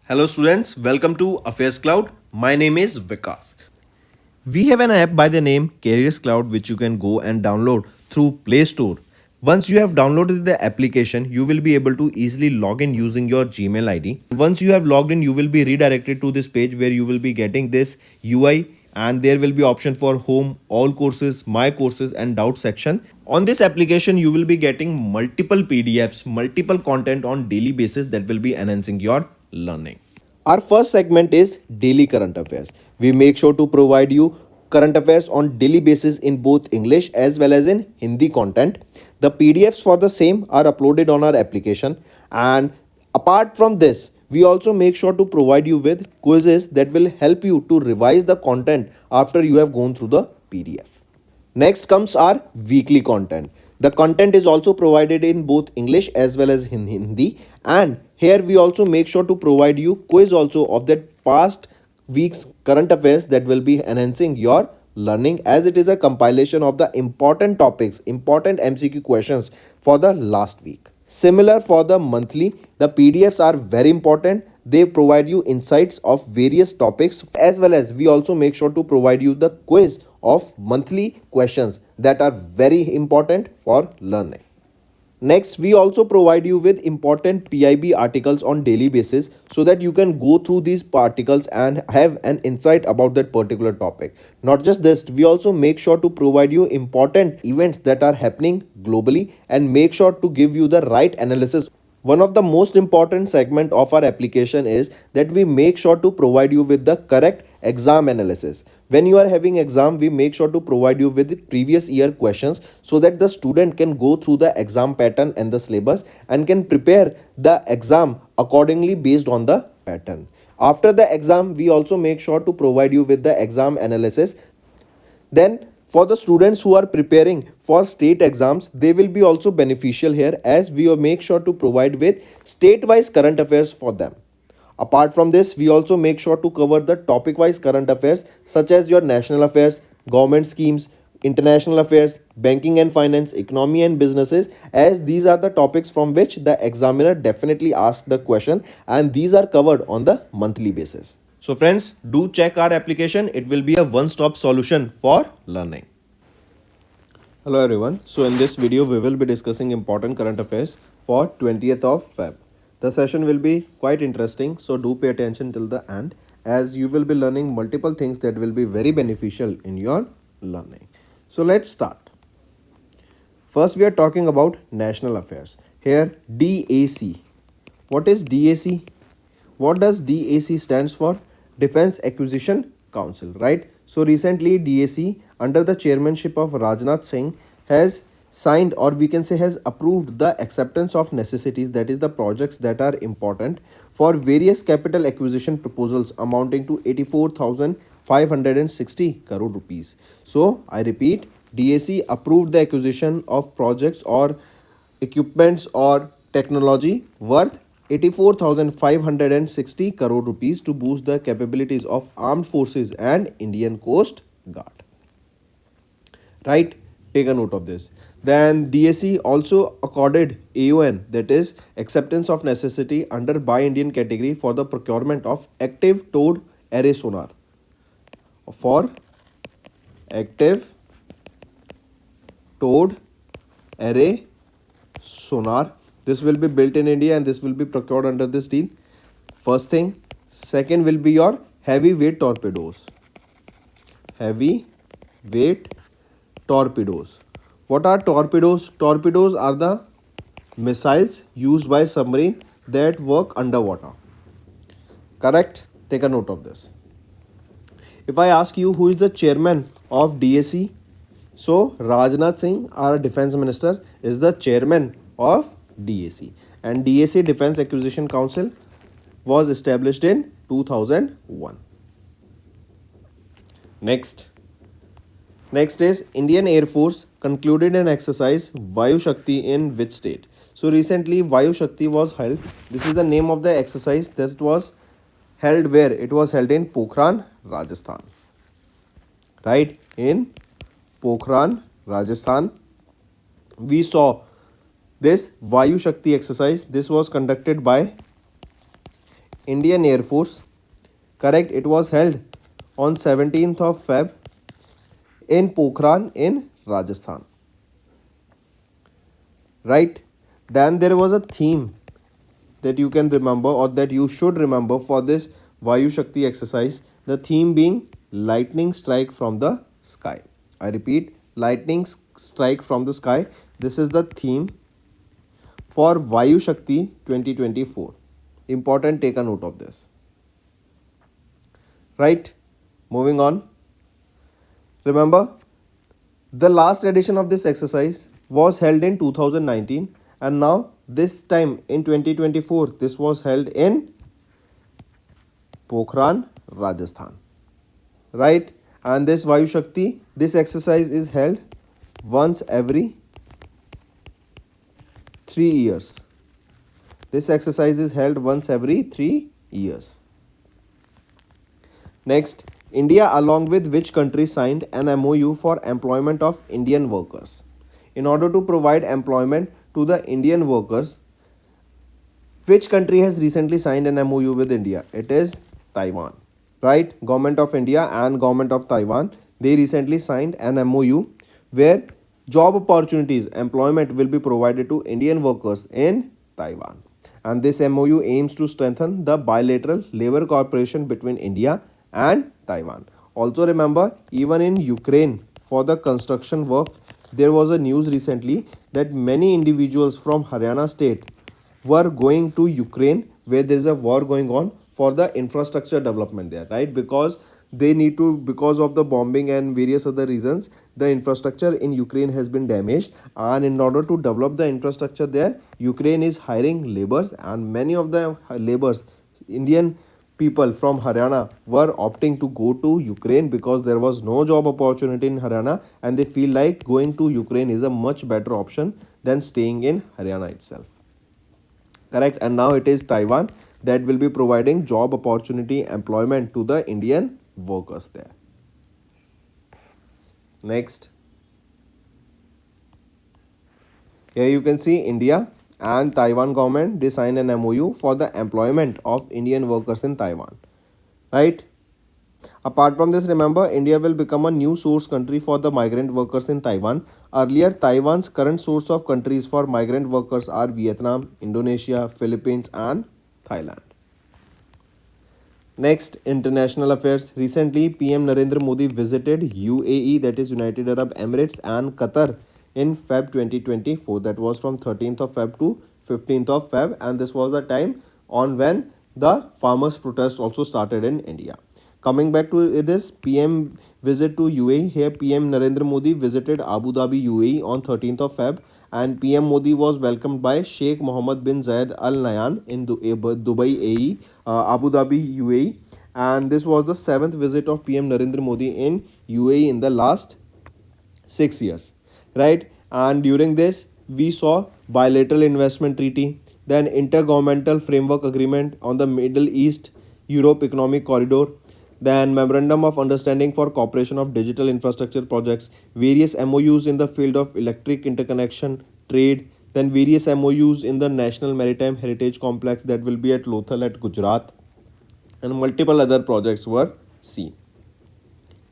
Hello students, welcome to AffairsCloud. My name is Vikas. We have an app by the name Careers Cloud which you can go and download through Play Store. Once you have downloaded the application, you will be able to easily log in using your Gmail ID. Once you have logged in, you will be redirected to this page where you will be getting this UI and there will be option for home, all courses, my courses and doubt section. On this application, you will be getting multiple PDFs, multiple content on daily basis that will be enhancing your learning. Our first segment is daily current affairs. We make sure to provide you current affairs on daily basis in both English as well as in Hindi content. The PDFs for the same are uploaded on our application, and apart from this, we also make sure to provide you with quizzes that will help you to revise the content after you have gone through the PDF. Next comes our weekly content. The content is also provided in both English as well as in Hindi, and here we also make sure to provide you quiz also of that past week's current affairs that will be enhancing your learning, as it is a compilation of the important topics, important MCQ questions for the last week. Similar for the monthly, the PDFs are very important. They provide you insights of various topics, as well as we also make sure to provide you the quiz of monthly questions that are very important for learning. Next, we also provide you with important PIB articles on daily basis so that you can go through these articles and have an insight about that particular topic. Not just this, we also make sure to provide you important events that are happening globally and make sure to give you the right analysis. One of the most important segment of our application is that we make sure to provide you with the correct exam analysis. When you are having exam, we make sure to provide you with previous year questions so that the student can go through the exam pattern and the syllabus and can prepare the exam accordingly based on the pattern. After the exam, we also make sure to provide you with the exam analysis. Then for the students who are preparing for state exams, they will be also beneficial here, as we will make sure to provide with state-wise current affairs for them. Apart from this, we also make sure to cover the topic-wise current affairs such as your national affairs, government schemes, international affairs, banking and finance, economy and businesses, as these are the topics from which the examiner definitely asks the question, and these are covered on the monthly basis. So friends, do check our application. It will be a one-stop solution for learning. Hello everyone. So in this video, we will be discussing important current affairs for 20th of Feb. The session will be quite interesting, so do pay attention till the end, as you will be learning multiple things that will be very beneficial in your learning. So let's start. First, we are talking about national affairs. Here, DAC. What is DAC? What does DAC stands for? Defense Acquisition Council, right? So recently, DAC under the chairmanship of Rajnath Singh has signed, or we can say has approved, the acceptance of necessities, that is the projects that are important for various capital acquisition proposals amounting to 84,560 crore rupees. So I repeat, DAC approved the acquisition of projects or equipments or technology worth 84,560 crore rupees to boost the capabilities of armed forces and Indian Coast Guard. Right? Take a note of this. Then DAC also accorded AON, that is acceptance of necessity, under Buy Indian category for the procurement of active towed array sonar. For active towed array sonar, this will be built in India and this will be procured under this deal. First thing. Second will be your heavyweight torpedoes. Heavyweight torpedoes. What are torpedoes? Torpedoes are the missiles used by submarine that work underwater. Correct? Take a note of this. If I ask you who is the chairman of DAC, so Rajnath Singh, our defense minister, is the chairman of DAC, and DAC Defense Acquisition Council was established in 2001. Next is Indian Air Force concluded an exercise Vayu Shakti in which state? So recently Vayu Shakti was held. This is the name of the exercise that was held where? It was held in Pokhran, Rajasthan. Right? In Pokhran, Rajasthan. We saw this Vayu Shakti exercise. This was conducted by Indian Air Force. Correct, it was held on 17th of Feb in Pokhran in Rajasthan. Right? Then there was a theme that you can remember or that you should remember for this Vayu Shakti exercise. The theme being lightning strike from the sky. I repeat, lightning strike from the sky. This is the theme for Vayu Shakti 2024. Important, take a note of this. Right? Moving on. Remember, the last edition of this exercise was held in 2019 and now this time in 2024 this was held in Pokhran, Rajasthan. Right? And this Vayu Shakti, this exercise is held once every 3 years. This exercise is held once every 3 years. Next, India along with which country signed an MOU for employment of Indian workers? In order to provide employment to the Indian workers, which country has recently signed an MOU with India? It is Taiwan. Right? Government of India and Government of Taiwan, they recently signed an MOU where job opportunities, employment will be provided to Indian workers in Taiwan. And this MOU aims to strengthen the bilateral labor cooperation between India and Taiwan. Also remember, even in Ukraine for the construction work, there was a news recently that many individuals from Haryana state were going to Ukraine where there is a war going on for the infrastructure development there, right? Because they need to, because of the bombing and various other reasons, the infrastructure in Ukraine has been damaged, and in order to develop the infrastructure there, Ukraine is hiring laborers, and many of the laborers, Indian people from Haryana, were opting to go to Ukraine because there was no job opportunity in Haryana and they feel like going to Ukraine is a much better option than staying in Haryana itself. Correct? And now it is Taiwan that will be providing job opportunity employment to the Indian workers there. Next, here you can see India and Taiwan government, they signed an MOU for the employment of Indian workers in Taiwan. Right? Apart from this, remember, India will become a new source country for the migrant workers in Taiwan. Earlier, Taiwan's current source of countries for migrant workers are Vietnam, Indonesia, Philippines and Thailand. Next, international affairs. Recently, PM Narendra Modi visited UAE, that is United Arab Emirates, and Qatar in Feb 2024. That was from 13th of Feb to 15th of Feb, and this was the time on when the farmers' protest also started in India. Coming back to this PM visit to UAE, here PM Narendra Modi visited Abu Dhabi, UAE on 13th of Feb, and PM Modi was welcomed by Sheikh Mohammed bin Zayed Al Nahyan in Dubai, AE, Abu Dhabi, UAE, and this was the 7th visit of PM Narendra Modi in UAE in the last 6 years, right? And during this, we saw bilateral investment treaty, then intergovernmental framework agreement on the Middle East Europe Economic Corridor, then memorandum of understanding for cooperation of digital infrastructure projects, various MOUs in the field of electric interconnection, trade, then various MOUs in the National Maritime Heritage Complex that will be at Lothal at Gujarat, and multiple other projects were seen.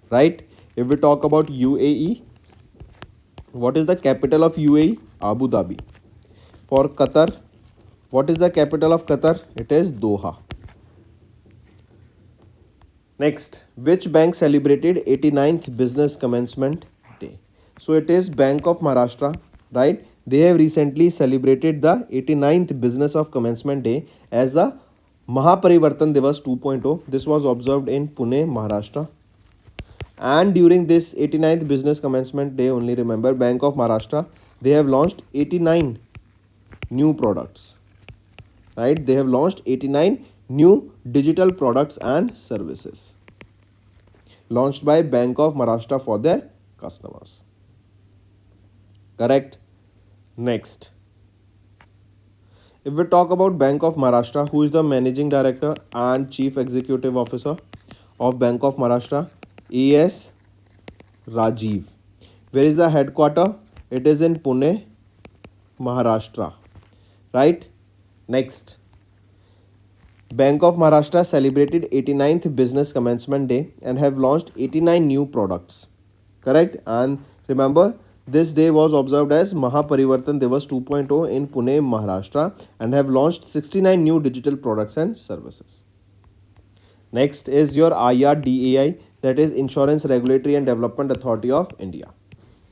Right? If we talk about UAE, what is the capital of UAE? Abu Dhabi. For Qatar, what is the capital of Qatar? It is Doha. Next, which bank celebrated 89th Business Commencement Day? So it is Bank of Maharashtra, right? They have recently celebrated the 89th Business of Commencement Day as a Mahaparivartan Divas 2.0. This was observed in Pune, Maharashtra. And during this 89th Business Commencement Day, only remember, Bank of Maharashtra, they have launched 89 new products, right? They have launched 89 new digital products and services launched by Bank of Maharashtra for their customers. Correct? Next, if we talk about Bank of Maharashtra, who is the Managing Director and Chief Executive Officer of Bank of Maharashtra? A.S. Rajiv. Where is the headquarter? It is in Pune, Maharashtra. Right? Next, Bank of Maharashtra celebrated 89th Business Commencement Day and have launched 89 new products. Correct? And remember, this day was observed as Mahaparivartan Divas 2.0 in Pune, Maharashtra, and have launched 69 new digital products and services. Next is your IRDAI, that is Insurance Regulatory and Development Authority of India.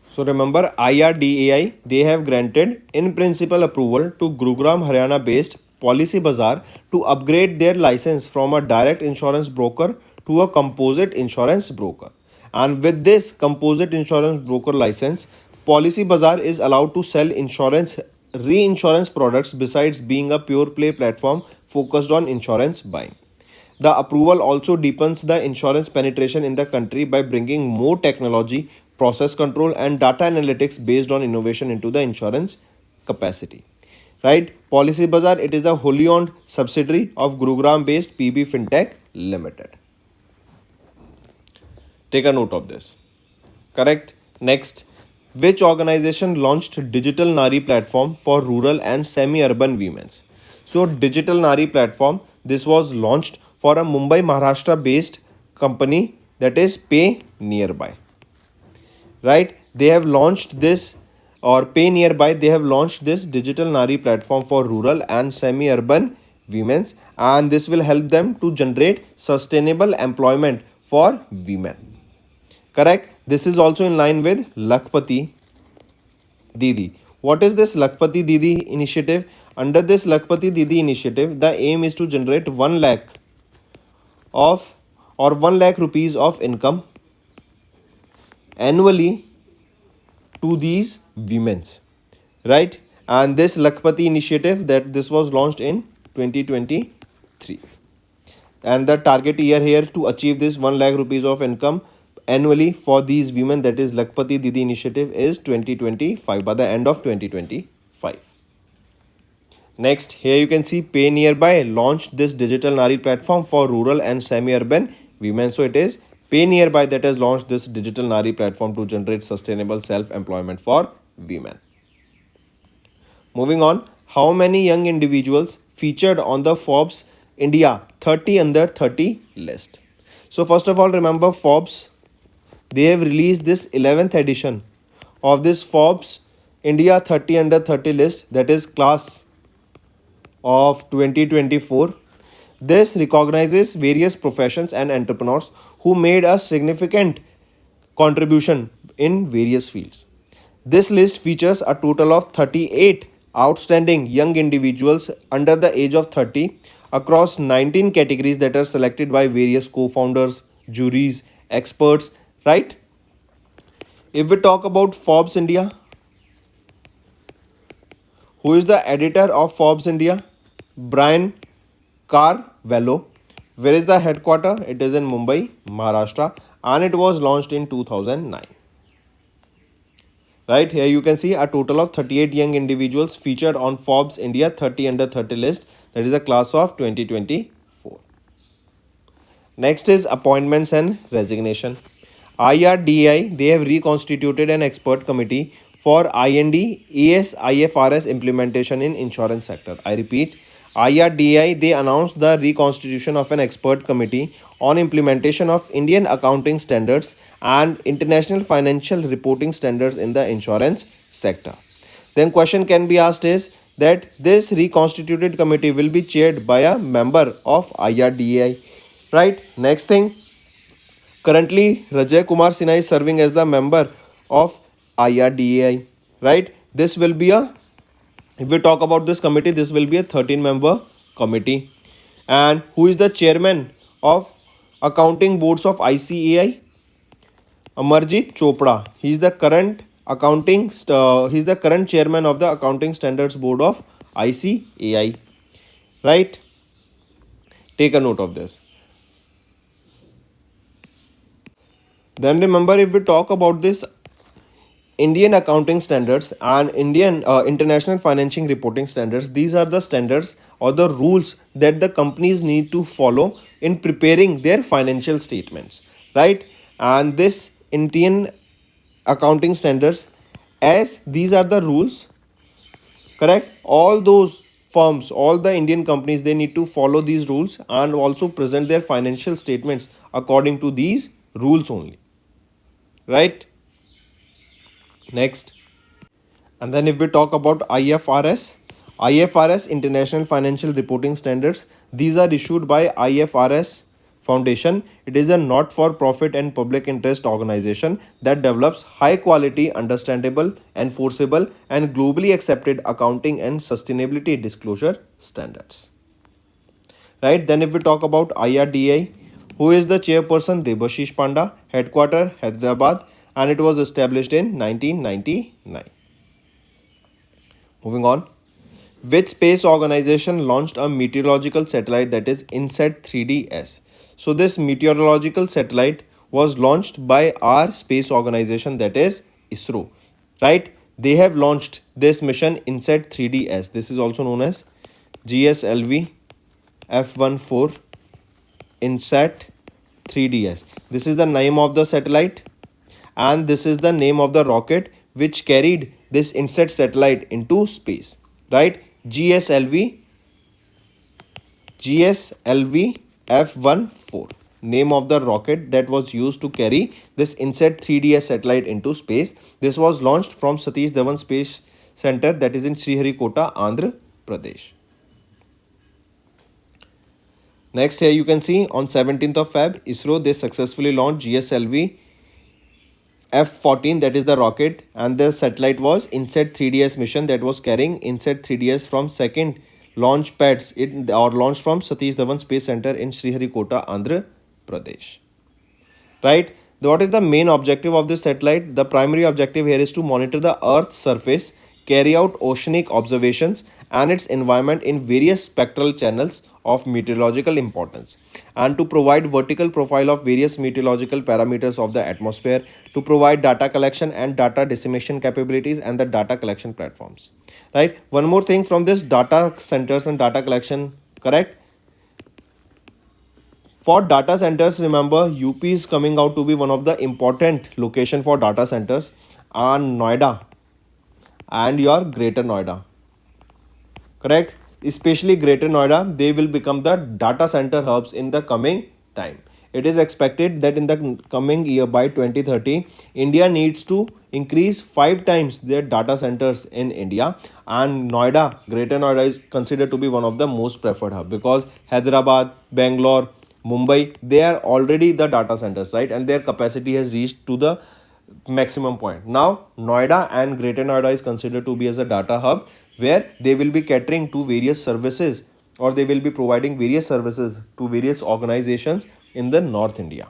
So remember, IRDAI, they have granted in principle approval to Gurugram Haryana based Policy Bazaar to upgrade their license from a direct insurance broker to a composite insurance broker. And with this composite insurance broker license, Policy Bazaar is allowed to sell insurance reinsurance products besides being a pure play platform focused on insurance buying. The approval also deepens the insurance penetration in the country by bringing more technology, process control, and data analytics based on innovation into the insurance capacity. Right? Policy Bazaar, it is a wholly owned subsidiary of Gurugram based PB Fintech Limited. Take a note of this. Correct? Next, which organization launched Digital Nari platform for rural and semi-urban women? So, Digital Nari platform, this was launched for a Mumbai, Maharashtra based company, that is Pay Nearby. Right? They have launched this, or Pay Nearby, they have launched this Digital Nari platform for rural and semi-urban women, and this will help them to generate sustainable employment for women. Correct? This is also in line with Lakpati Didi. What is this Lakpati Didi initiative? Under this Lakpati Didi initiative, the aim is to generate 1 lakh of or 1 lakh rupees of income annually to these women's, right? And this Lakpati initiative, that this was launched in 2023, and the target year here to achieve this 1 lakh rupees of income annually for these women, that is Lakpati Didi initiative, is 2025, by the end of 2025. Next, here you can see Pay Nearby launched this Digital Nari platform for rural and semi-urban women. So it is Pay Nearby that has launched this Digital Nari platform to generate sustainable self-employment for women. Moving on, how many young individuals featured on the Forbes India 30 under 30 list? So first of all, remember Forbes, they have released this 11th edition of this Forbes India 30 under 30 list, that is class of 2024. This recognizes various professions and entrepreneurs who made a significant contribution in various fields. This list features a total of 38 outstanding young individuals under the age of 30 across 19 categories that are selected by various co-founders, juries, experts, right? If we talk about Forbes India, who is the editor of Forbes India? Brian Carvalho. Where is the headquarter? It is in Mumbai, Maharashtra, and it was launched in 2009. Right, here you can see a total of 38 young individuals featured on Forbes India 30 under 30 list, that is a class of 2024. Next is appointments and resignation. IRDAI, they have reconstituted an expert committee for IND AS IFRS implementation in insurance sector. I repeat, IRDAI, they announced the reconstitution of an expert committee on implementation of Indian accounting standards and international financial reporting standards in the insurance sector. Then question can be asked is that this reconstituted committee will be chaired by a member of IRDAI, right? Next thing, currently Rajay Kumar Sinha is serving as the member of IRDAI, right? This will be a, if we talk about this committee, this will be a 13-member committee. And who is the chairman of accounting boards of ICAI? Amarjit Chopra. He is the current chairman of the accounting standards board of ICAI, right? Take a note of this. Then remember, if we talk about this Indian accounting standards and Indian international financial reporting standards, these are the standards or the rules that the companies need to follow in preparing their financial statements, right? And this Indian accounting standards, as these are the rules, correct, all those firms, all the Indian companies, they need to follow these rules and also present their financial statements according to these rules only, right? Next. And then if we talk about IFRS International Financial Reporting Standards, these are issued by IFRS Foundation. It is a not-for-profit and public interest organization that develops high-quality, understandable, enforceable, and globally accepted accounting and sustainability disclosure standards. Right? Then if we talk about IRDAI, who is the chairperson? Debashish Panda, headquarter Hyderabad, and it was established in 1999. Moving on. Which space organization launched a meteorological satellite, that is INSAT 3DS? So this meteorological satellite was launched by our space organization, that is ISRO. Right? They have launched this mission INSAT 3DS. This is also known as GSLV F14 INSAT 3DS. This is the name of the satellite, and this is the name of the rocket which carried this INSAT satellite into space, right? GSLV F14, name of the rocket that was used to carry this INSAT 3DS satellite into space. This was launched from Satish Dhawan Space Center, that is in Sriharikota, Andhra Pradesh. Next, here you can see on 17th of Feb, ISRO, they successfully launched GSLV F14, that is the rocket, and the satellite was INSAT 3DS mission that was carrying INSAT 3DS from second launch pads or launched from Satish Dhawan Space Center in Sriharikota, Andhra Pradesh. Right? What is the main objective of this satellite? The primary objective here is to monitor the Earth's surface, carry out oceanic observations and its environment in various spectral channels of meteorological importance, and to provide vertical profile of various meteorological parameters of the atmosphere, to provide data collection and data dissemination capabilities and the data collection platforms. Right? One more thing from this data centers and data collection, correct? For data centers, remember UP is coming out to be one of the important location for data centers, and Noida and your Greater Noida, correct? Especially Greater Noida, they will become the data center hubs in the coming time. It is expected that in the coming year, by 2030, India needs to increase 5 times their data centers in India, and Noida, Greater Noida is considered to be one of the most preferred hub, because Hyderabad, Bangalore, Mumbai, they are already the data centers, right? And their capacity has reached to the maximum point. Now Noida and Greater Noida is considered to be as a data hub, where they will be catering to various services, or they will be providing various services to various organizations in the North India.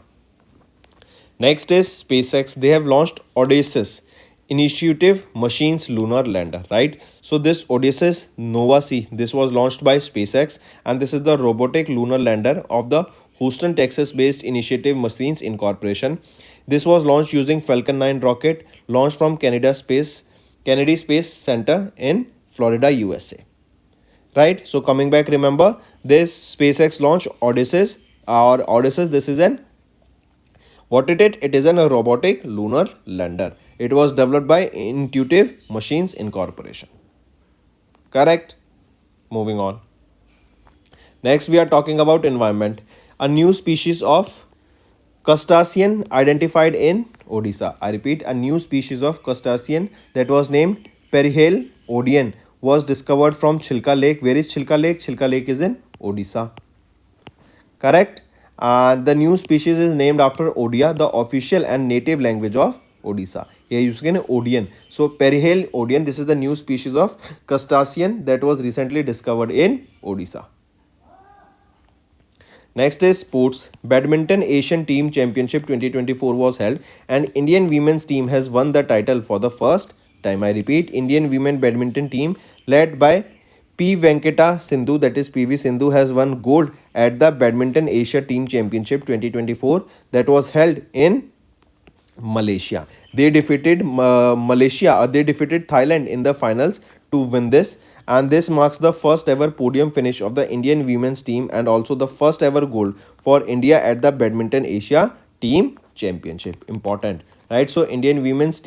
Next is SpaceX. They have launched Odysseus Initiative Machines Lunar Lander, right? So this Odysseus Nova C, this was launched by SpaceX, and this is the robotic lunar lander of the Houston, Texas based Initiative Machines Incorporation. This was launched using Falcon 9 rocket launched from Kennedy Space Center in Florida, USA. Right? So coming back, remember this SpaceX launch Odysseus or Odysseus, this is an what it is? It is a robotic lunar lander. It was developed by Intuitive Machines Incorporation. Correct? Moving on. Next, we are talking about environment. A new species of crustacean identified in Odisha. I repeat, a new species of crustacean that was named Perihale odian was discovered from Chilka Lake. Where is Chilka Lake? Chilka Lake is in Odisha. Correct? The new species is named after Odia, the official and native language of Odisha. Here you can Odian. So Perihale odian, this is the new species of crustacean that was recently discovered in Odisha. Next is sports. Badminton Asian Team Championship 2024 was held, and Indian women's team has won the title for the first time. I repeat, Indian women badminton team led by P. Venkata Sindhu, that is PV Sindhu, has won gold at the Badminton Asia Team Championship 2024 that was held in Malaysia. They defeated They defeated Thailand in the finals to win this, and this marks the first ever podium finish of the Indian women's team and also the first ever gold for India at the Badminton Asia Team Championship. Important, right? So Indian women's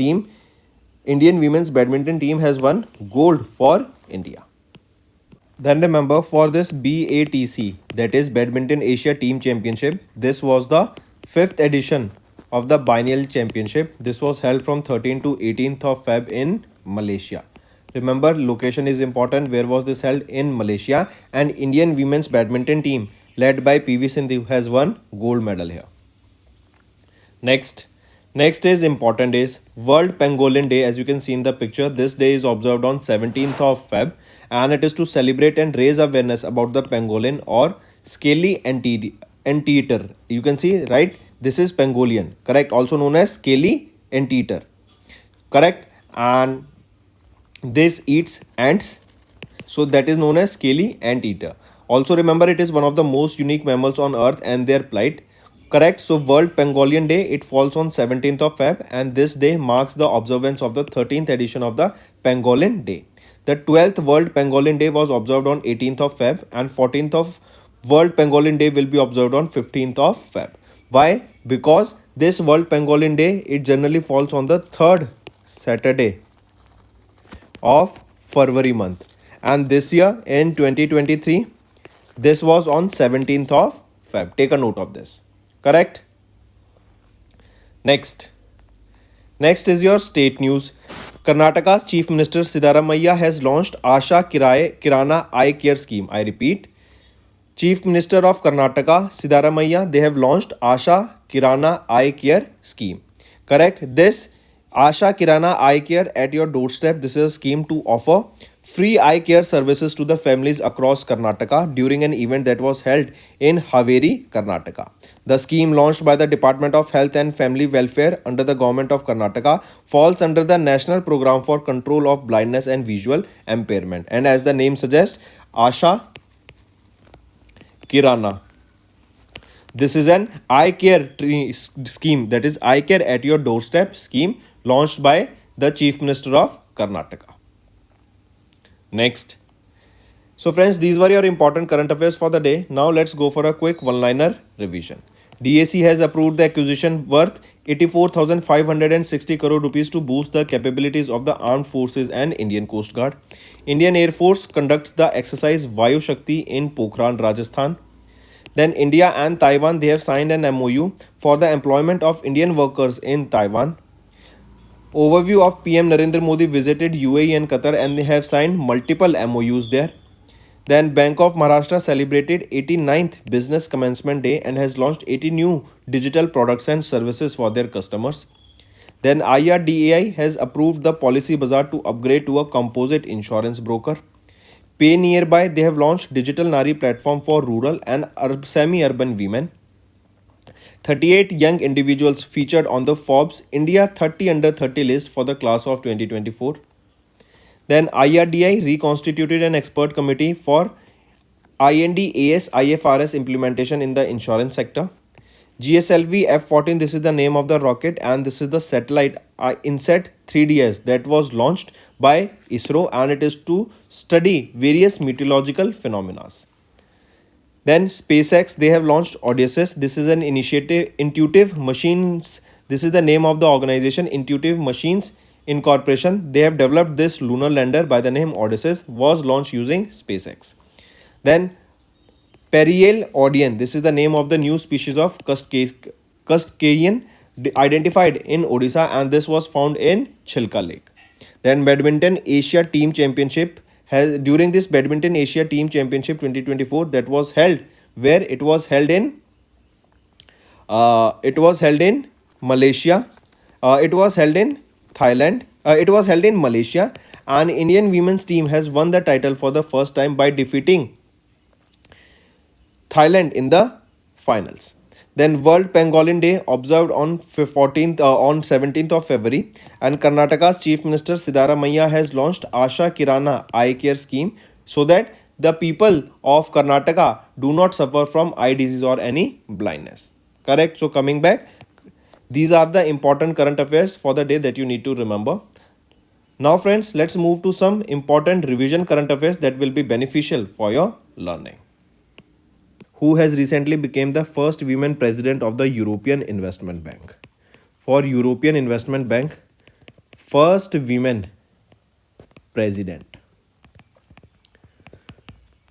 badminton team has won gold for India. Then remember, for this BATC, that is Badminton Asia Team Championship, this was the fifth edition of the biennial championship. This was held from 13th to 18th of Feb in Malaysia. Remember, location is important. Where was this held? In Malaysia. And Indian women's badminton team led by PV Sindhu has won gold medal here. Next, next is important is World Pangolin Day. As you can see in the picture, this day is observed on 17th of Feb, and it is to celebrate and raise awareness about the pangolin or scaly anteater. You can see, right? This is pangolin, correct? Also known as scaly anteater, correct? And this eats ants, so that is known as scaly anteater. Also remember, it is one of the most unique mammals on earth and their plight. Correct. So World Pangolin Day, it falls on 17th of Feb, and this day marks the observance of the 13th edition of the Pangolin Day. The 12th World Pangolin Day was observed on 18th of Feb, and 14th of World Pangolin Day will be observed on 15th of Feb. Why? Because this World Pangolin Day, it generally falls on the third Saturday of February month, and this year in 2023 this was on 17th of Feb. Take a note of this. Correct. Next is your state news. Karnataka's Chief Minister Siddharamaiah has launched Asha Kirana Eye Care Scheme. I repeat, Chief Minister of Karnataka, Siddharamaiah, they have launched Asha Kirana Eye Care Scheme. Correct. This Asha Kirana Eye Care at your doorstep. This is a scheme to offer free eye care services to the families across Karnataka during an event that was held in Haveri, Karnataka. The scheme launched by the Department of Health and Family Welfare under the Government of Karnataka falls under the National Program for Control of Blindness and Visual Impairment. And as the name suggests, Asha Kirana. This is an eye care scheme, that is eye care at your doorstep scheme launched by the Chief Minister of Karnataka. Next. So friends, these were your important current affairs for the day. Now let's go for a quick one-liner revision. DAC has approved the acquisition worth 84,560 crore rupees to boost the capabilities of the armed forces and Indian Coast Guard. Indian Air Force conducts the exercise Vayu Shakti in Pokhran, Rajasthan. Then India and Taiwan, they have signed an MOU for the employment of Indian workers in Taiwan. Overview of PM Narendra Modi visited UAE and Qatar, and they have signed multiple MOUs there. Then Bank of Maharashtra celebrated 89th Business Commencement Day and has launched 80 new digital products and services for their customers. Then IRDAI has approved the Policy Bazaar to upgrade to a composite insurance broker. Pay Nearby, they have launched Digital Nari platform for rural and semi-urban women. 38 young individuals featured on the Forbes India 30 under 30 list for the class of 2024. Then IRDI reconstituted an expert committee for IND-AS IFRS implementation in the insurance sector. GSLV F-14, this is the name of the rocket, and this is the satellite INSAT 3DS that was launched by ISRO, and it is to study various meteorological phenomena. Then SpaceX, they have launched Odysseus. This is an initiative, Intuitive Machines. This is the name of the organization, Intuitive Machines Incorporation. They have developed this lunar lander by the name Odysseus, was launched using SpaceX. Then Periel Odian, this is the name of the new species of crustacean identified in Odisha, and this was found in Chilka Lake. Then Badminton Asia Team Championship has, during this Badminton Asia Team Championship 2024 that was held, where it was held in Malaysia, it was held in Thailand, it was held in Malaysia, and Indian women's team has won the title for the first time by defeating Thailand in the finals. Then World Pangolin Day observed on 17th of February, and Karnataka's Chief Minister Siddharamaiah has launched Asha Kirana Eye Care Scheme so that the people of Karnataka do not suffer from eye disease or any blindness. Correct? So coming back, these are the important current affairs for the day that you need to remember. Now friends, let's move to some important revision current affairs that will be beneficial for your learning. Who has recently become the first women president of the European Investment Bank? For European Investment Bank, first women president.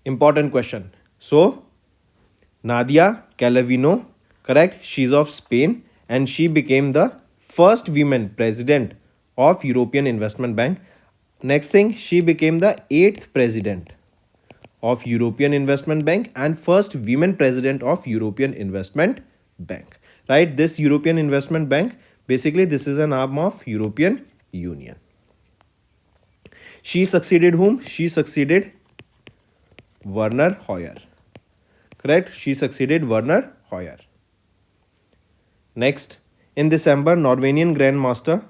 Important question. So, Nadia Calvino, correct? She's of Spain and she became the first woman president of European Investment Bank. Next thing, she became the 8th president of European Investment Bank and first women president of European Investment Bank. Right? This European Investment Bank, basically this is an arm of European Union. She succeeded whom? She succeeded Werner Hoyer. Correct? She succeeded Werner Hoyer. Next, in December, Norwegian Grandmaster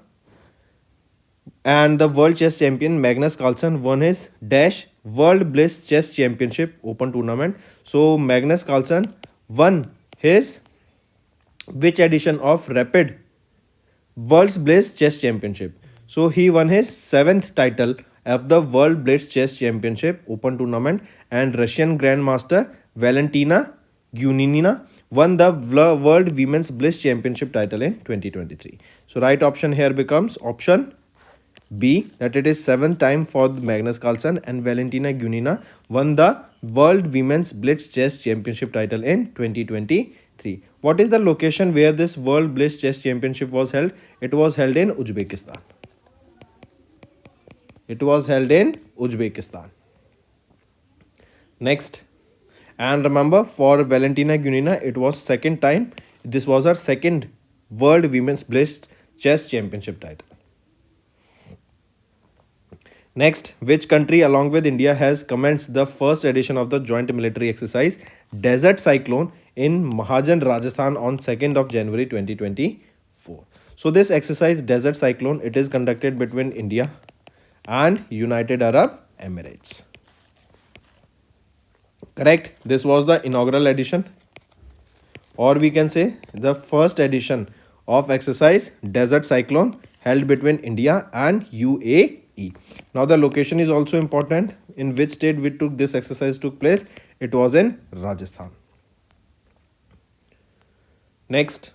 and the world chess champion Magnus Carlsen won his dash World Bliss Chess Championship Open Tournament. So Magnus Carlsen won his which edition of Rapid World's Bliss Chess Championship? So he won his 7th title of the World Blitz Chess Championship Open Tournament, and Russian Grandmaster Valentina Gunina won the World Women's Bliss Championship title in 2023. So right option here becomes option B, that it is 7th time for Magnus Carlsen, and Valentina Gunina won the World Women's Blitz Chess Championship title in 2023. What is the location where this World Blitz Chess Championship was held? It was held in Uzbekistan. It was held in Uzbekistan. Next, and remember, for Valentina Gunina, it was second time. This was her second World Women's Blitz Chess Championship title. Next, which country along with India has commenced the first edition of the joint military exercise Desert Cyclone in Mahajan, Rajasthan on 2nd of January 2024. So this exercise Desert Cyclone, it is conducted between India and United Arab Emirates. Correct? This was the inaugural edition, or we can say the first edition of exercise Desert Cyclone held between India and UAE. Now the location is also important. In which state this exercise took place? It was in Rajasthan. Next,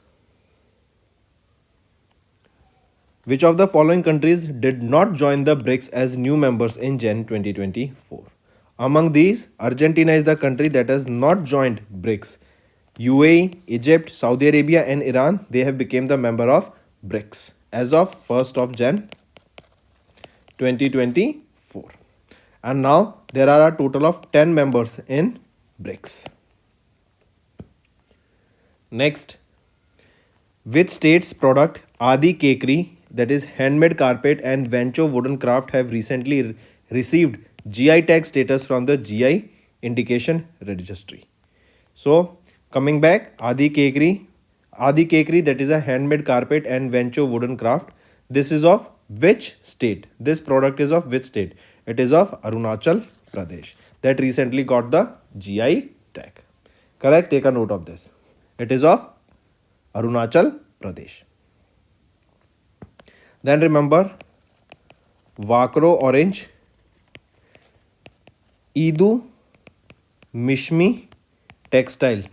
which of the following countries did not join the BRICS as new members in Jan 2024? Among these, Argentina is the country that has not joined BRICS. UAE, Egypt, Saudi Arabia and Iran, they have become the member of BRICS as of 1st of Jan 2024. And now there are a total of 10 members in BRICS. Next, which state's product Adi Kekri, that is handmade carpet and Vancho wooden craft, have recently received GI tag status from the GI indication registry? So coming back, Adi Kekri, that is a handmade carpet and Vancho wooden craft. This is of which state? This product is of which state? It is of Arunachal Pradesh, that recently got the GI tag. Correct? Take a note of this. It is of Arunachal Pradesh. Then remember, Vakro orange, Idu Mishmi textile,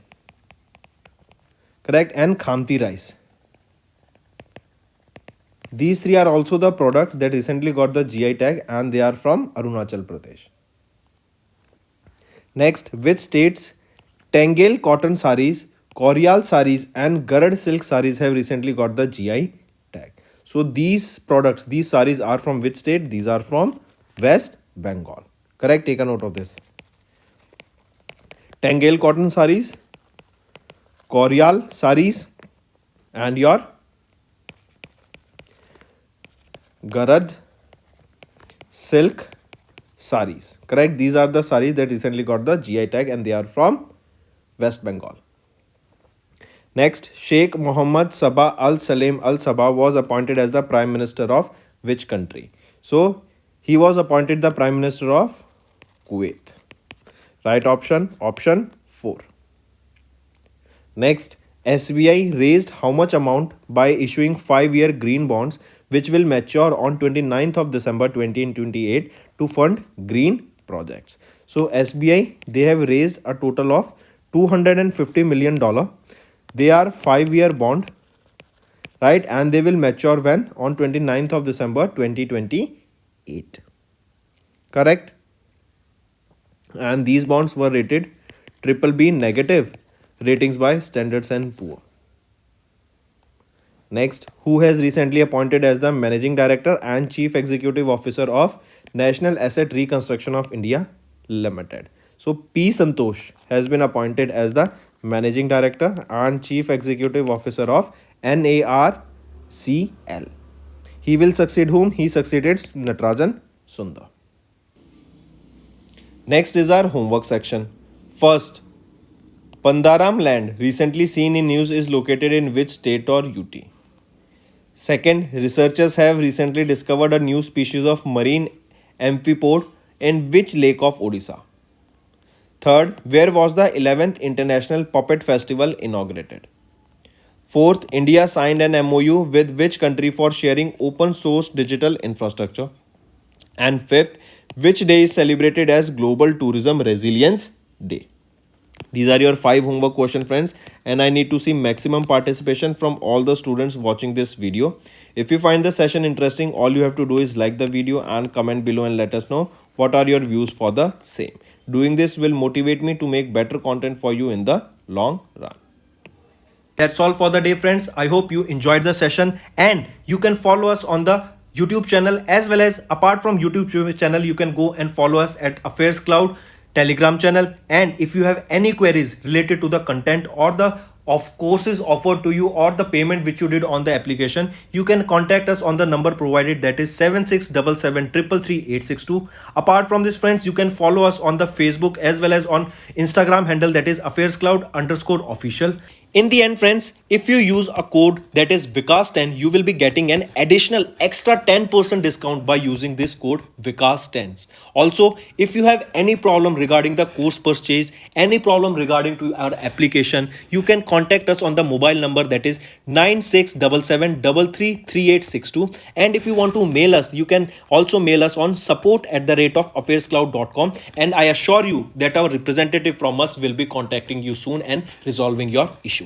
correct, and Khamti rice. These three are also the product that recently got the GI tag and they are from Arunachal Pradesh. Next, which states Tangel cotton saris, Koryal saris and Garad silk saris have recently got the GI tag? So these products, these saris are from which state? These are from West Bengal. Correct? Take a note of this. Tangel cotton saris, Koryal saris and your Garad silk saris. Correct? These are the saris that recently got the GI tag and they are from West Bengal. Next, Sheikh Mohammed Sabah Al Salem Al Sabah was appointed as the Prime Minister of which country? So he was appointed the Prime Minister of Kuwait. Right option, option 4. Next, SBI raised how much amount by issuing 5-year green bonds which will mature on 29th of December 2028 to fund green projects? So SBI, they have raised a total of $250 million. They are 5-year bond, right? And they will mature when? On 29th of December 2028. Correct? and these bonds were rated triple B negative ratings by Standards and Poor. Next, who has recently appointed as the Managing Director and Chief Executive Officer of National Asset Reconstruction of India Limited. So P. Santosh has been appointed as the Managing Director and Chief Executive Officer of NARCL. He will succeed whom? He succeeded Natarajan Sundar. Next is our homework section. First, Pandaram land recently seen in news is located in which state or UT? Second, researchers have recently discovered a new species of marine amphipod in which lake of Odisha? Third, where was the 11th International Puppet Festival inaugurated? Fourth, India signed an MOU with which country for sharing open source digital infrastructure? And fifth, which day is celebrated as Global Tourism Resilience Day? These are your 5 homework question, friends, and I need to see maximum participation from all the students watching this video. If you find the session interesting, all you have to do is like the video and comment below and let us know what are your views for the same. Doing this will motivate me to make better content for you in the long run. That's all for the day, friends. I hope you enjoyed the session, and you can follow us on the YouTube channel, as well as apart from YouTube channel, you can go and follow us at AffairsCloud Telegram channel. And if you have any queries related to the content or the courses offered to you or the payment which you did on the application, you can contact us on the number provided, that is 7677333862. Apart from this, friends, you can follow us on the Facebook as well as on Instagram handle, that is AffairsCloud_official. In the end, friends, if you use a code that is Vikas10, you will be getting an additional extra 10% discount by using this code Vikas10. Also, if you have any problem regarding the course purchase, any problem regarding to our application, you can contact us on the mobile number, that is 9677333862. And if you want to mail us, you can also mail us on support@affairscloud.com, and I assure you that our representative from us will be contacting you soon and resolving your issue.